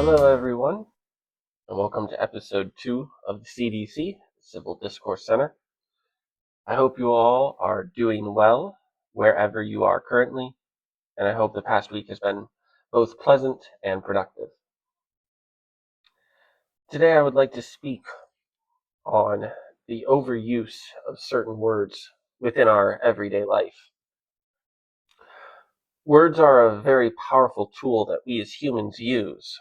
Hello, everyone, and welcome to episode 2 of the CDC, Civil Discourse Center. I hope you all are doing well wherever you are currently, and I hope the past week has been both pleasant and productive. Today, I would like to speak on the overuse of certain words within our everyday life. Words are a very powerful tool that we as humans use.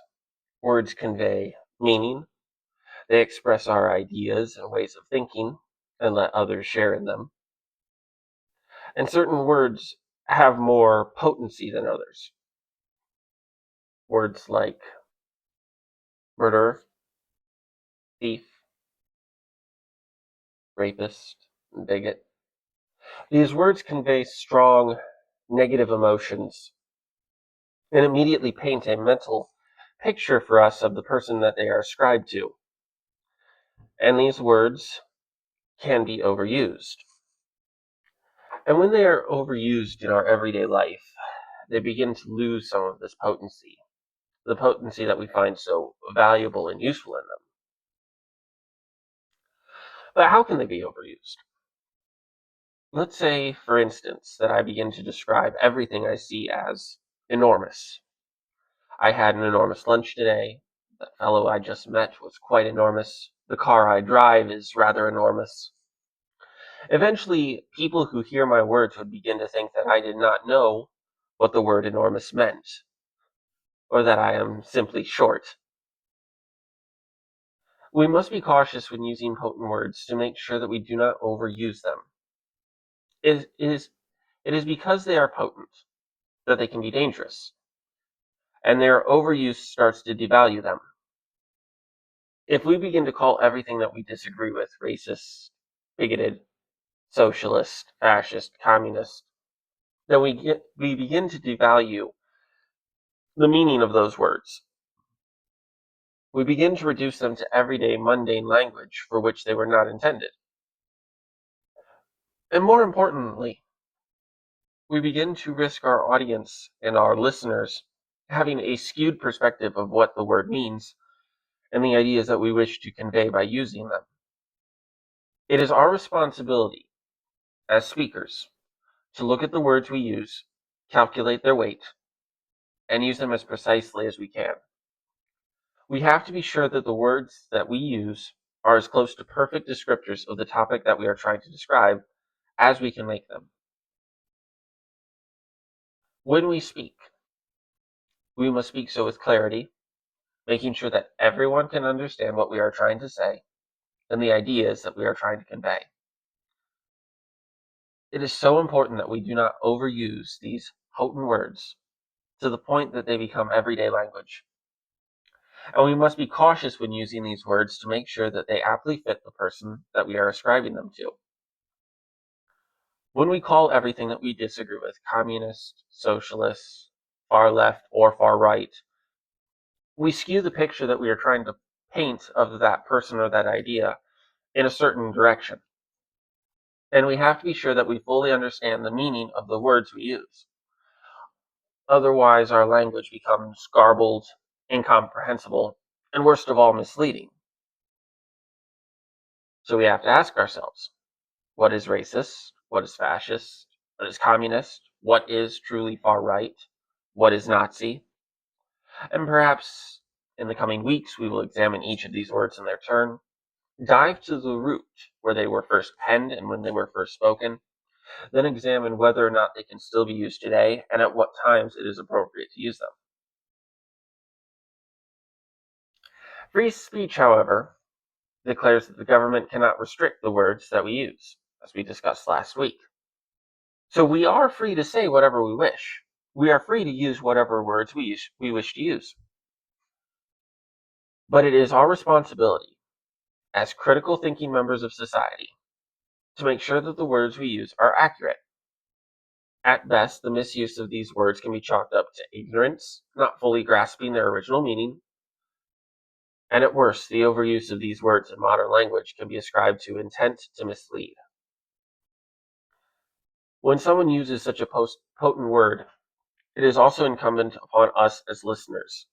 Words convey meaning. They express our ideas and ways of thinking and let others share in them. And certain words have more potency than others. Words like murderer, thief, rapist, and bigot. These words convey strong negative emotions and immediately paint a mental picture for us of the person that they are ascribed to. And these words can be overused. And when they are overused in our everyday life, they begin to lose some of this potency, the potency that we find so valuable and useful in them. But how can they be overused? Let's say, for instance, that I begin to describe everything I see as enormous. I had an enormous lunch today. The fellow I just met was quite enormous. The car I drive is rather enormous. Eventually, people who hear my words would begin to think that I did not know what the word enormous meant, or that I am simply short. We must be cautious when using potent words to make sure that we do not overuse them. It is because they are potent that they can be dangerous, and their overuse starts to devalue them. If we begin to call everything that we disagree with racist, bigoted, socialist, fascist, communist, then we begin to devalue the meaning of those words. We begin to reduce them to everyday mundane language for which they were not intended. And more importantly, we begin to risk our audience and our listeners having a skewed perspective of what the word means and the ideas that we wish to convey by using them. It is our responsibility as speakers to look at the words we use, calculate their weight, and use them as precisely as we can. We have to be sure that the words that we use are as close to perfect descriptors of the topic that we are trying to describe as we can make them. When we speak, we must speak so with clarity, making sure that everyone can understand what we are trying to say and the ideas that we are trying to convey. It is so important that we do not overuse these potent words to the point that they become everyday language. And we must be cautious when using these words to make sure that they aptly fit the person that we are ascribing them to. When we call everything that we disagree with communist, socialist, far left, or far right, we skew the picture that we are trying to paint of that person or that idea in a certain direction. And we have to be sure that we fully understand the meaning of the words we use. Otherwise, our language becomes garbled, incomprehensible, and worst of all, misleading. So we have to ask ourselves, what is racist? What is fascist? What is communist? What is truly far right? What is Nazi? And perhaps in the coming weeks, we will examine each of these words in their turn, dive to the root where they were first penned and when they were first spoken, then examine whether or not they can still be used today and at what times it is appropriate to use them. Free speech, however, declares that the government cannot restrict the words that we use, as we discussed last week. So we are free to say whatever we wish. We are free to use whatever words we wish to use. But it is our responsibility, as critical thinking members of society, to make sure that the words we use are accurate. At best, the misuse of these words can be chalked up to ignorance, not fully grasping their original meaning, and at worst, the overuse of these words in modern language can be ascribed to intent to mislead. When someone uses such a potent word, it is also incumbent upon us as listeners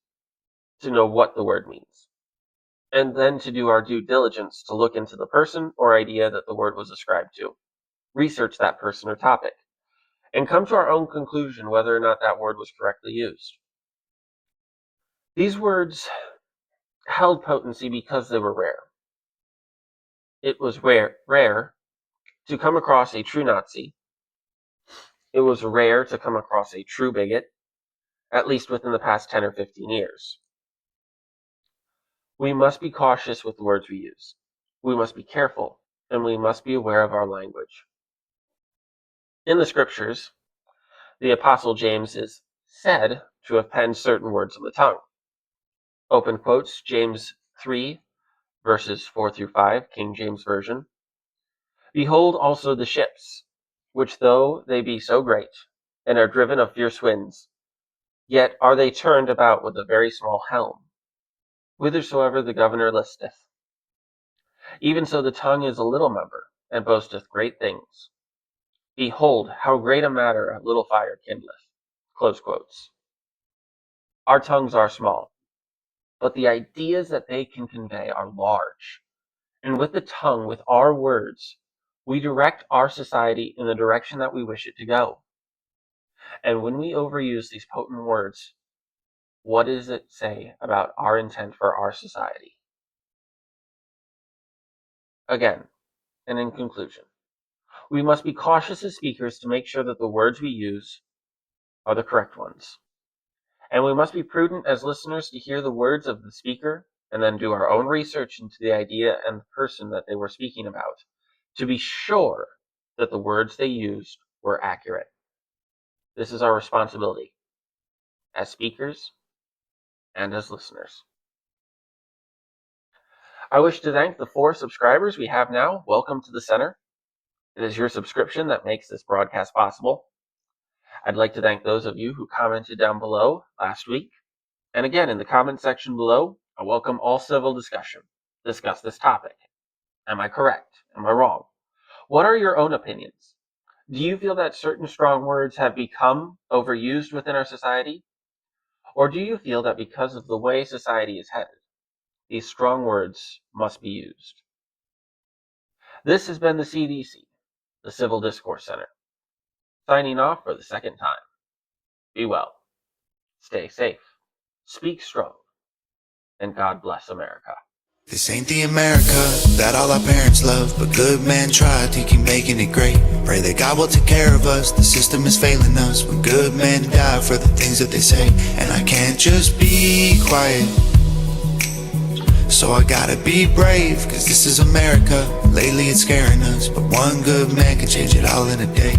to know what the word means, and then to do our due diligence to look into the person or idea that the word was ascribed to, research that person or topic, and come to our own conclusion whether or not that word was correctly used. These words held potency because they were rare. It was rare to come across a true Nazi. It was rare to come across a true bigot, at least within the past 10 or 15 years. We must be cautious with the words we use. We must be careful, and we must be aware of our language. In the scriptures, the Apostle James is said to have penned certain words on the tongue. Open quotes, James 3, verses 4 through 5, King James Version. Behold also the ships, which though they be so great, and are driven of fierce winds, yet are they turned about with a very small helm, whithersoever the governor listeth. Even so the tongue is a little member, and boasteth great things. Behold, how great a matter a little fire kindleth. Close quotes. Our tongues are small, but the ideas that they can convey are large. And with the tongue, with our words, we direct our society in the direction that we wish it to go. And when we overuse these potent words, what does it say about our intent for our society? Again, and in conclusion, we must be cautious as speakers to make sure that the words we use are the correct ones. And we must be prudent as listeners to hear the words of the speaker and then do our own research into the idea and the person that they were speaking about to be sure that the words they used were accurate. This is our responsibility as speakers and as listeners. I wish to thank the 4 subscribers we have now. Welcome to the center. It is your subscription that makes this broadcast possible. I'd like to thank those of you who commented down below last week. And again, in the comment section below, I welcome all civil discussion. Discuss this topic. Am I correct? Am I wrong? What are your own opinions? Do you feel that certain strong words have become overused within our society? Or do you feel that because of the way society is headed, these strong words must be used? This has been the CDC, the Civil Discourse Center, signing off for the second time. Be well, stay safe, speak strong, and God bless America. This ain't the America that all our parents love, but good men try to keep making it great. Pray that God will take care of us, the system is failing us when good men die for the things that they say. And I can't just be quiet, so I gotta be brave, cause this is America. Lately it's scaring us, but one good man can change it all in a day.